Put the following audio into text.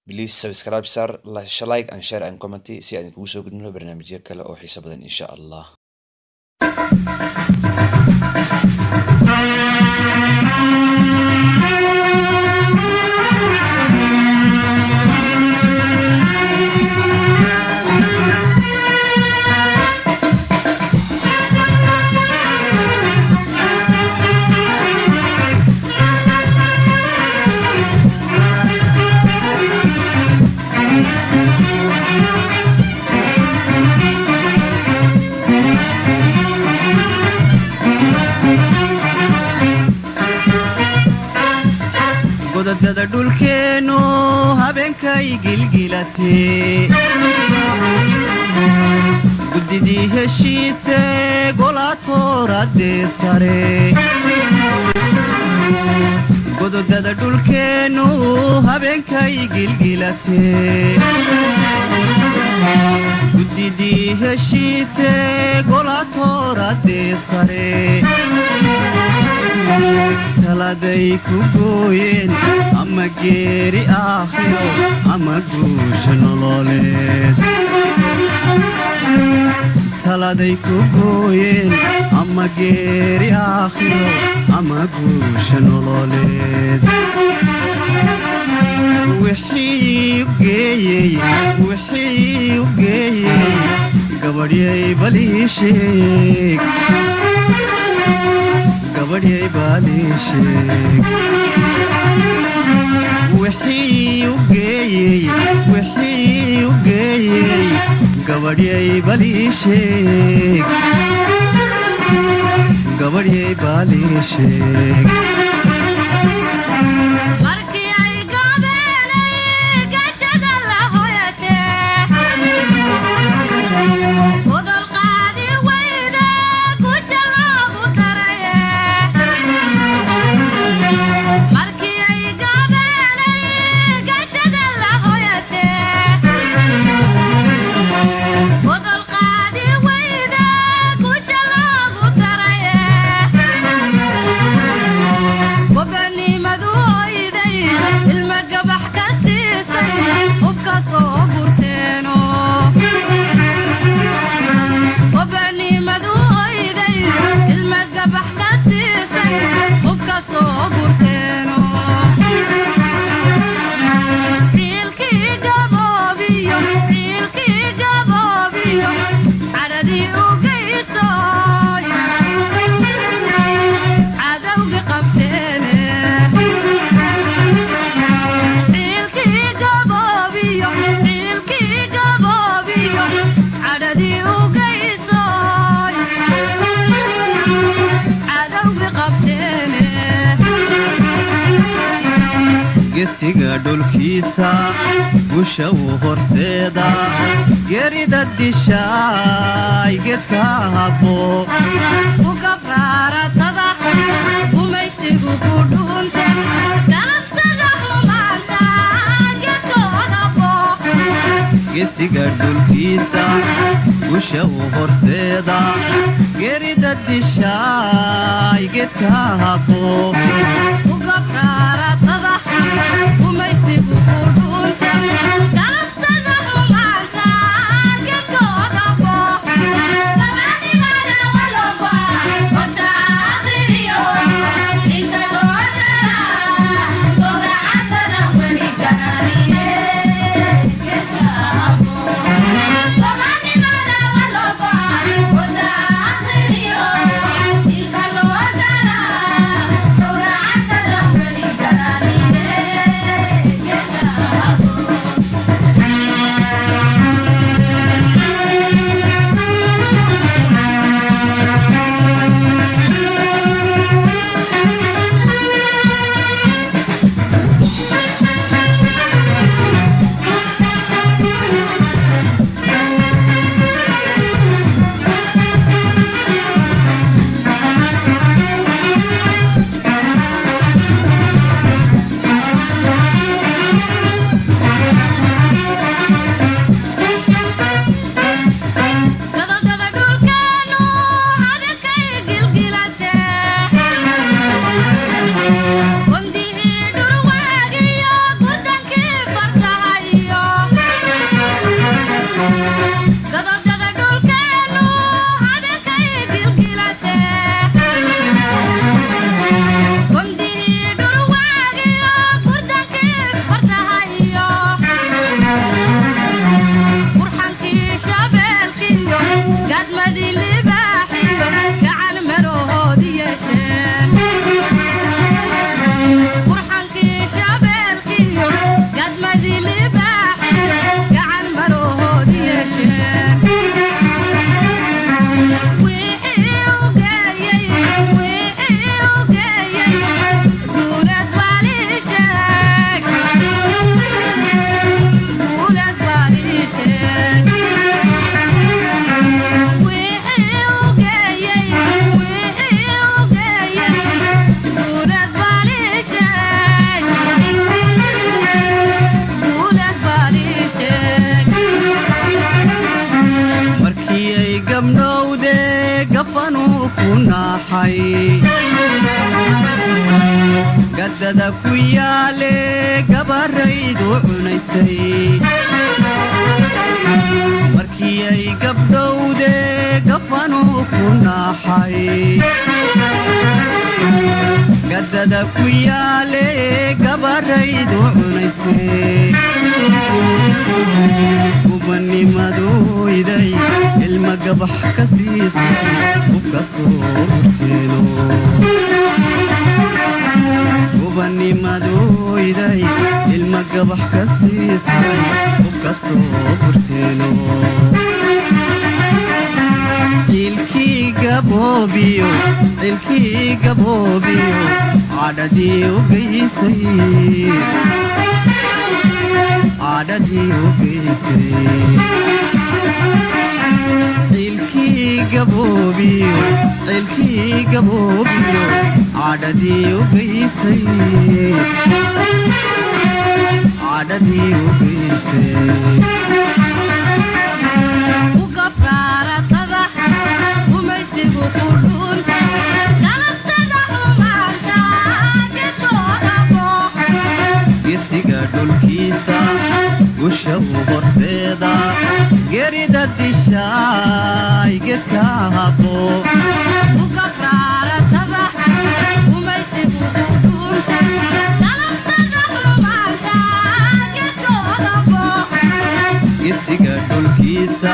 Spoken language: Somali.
Please subscribe, share, like and share and comment si aan kugu soo gudbino barnaamijyo kale oo xiiso badan insha Allah. godadada dhulkeenu habeenkay gilgilatee gudidii heshiise golaatooradee sare godadada dhulkeenu habeenkay gilgilatee gudidii heshiise golaatooradee sare taladay ku gooyeen ama geeri aakhiro ama guusha nololeed taladay ku gooyeen ama geeri aakhiro ama guusha nololeed wixii u geeyey gabadhyay balii sheeg gabadhyay balii sheeg wixii u geeyey gabadhyay balii sheeg gabadhyay balii sheeg gesiga dhulkiisa busha uu horseeda geerida dishaay geedka habo ugabraaratada gumaysigu ku dhuunte galabsada humaanta geedkoodabo gesiga dhulkiisa busha uu horseeda geerida dishaay geedka habo ugabraaratada gumaysigu ku dhuunte galabsada humaanta geedkoodabo lamadibada walogo wada akhriyo inta loodara gowracasada weli gaariye geedkaabo lamadibada walogo wada akhriyo inta loodara gowracasada weli gaariye geedkaabo kunahay gadada ku yaale gabaraydu cunaysay markii ay gabdhowde gafanu kunahay gadada ku yaale gabaraydu cunaysay gubanimadoyday ilma gabax ka siisay u ka soo horteeno gubanimadoyday ilma gabax ka siisay u ka soo horteeno ilkii gaboobiyo cadhadii u geysay ilkii gaboobiyo cadhadii u geysay gesiga dhulkiisa gusha u horseeda gerida dishaay gedka habo gesiga dhulkiisa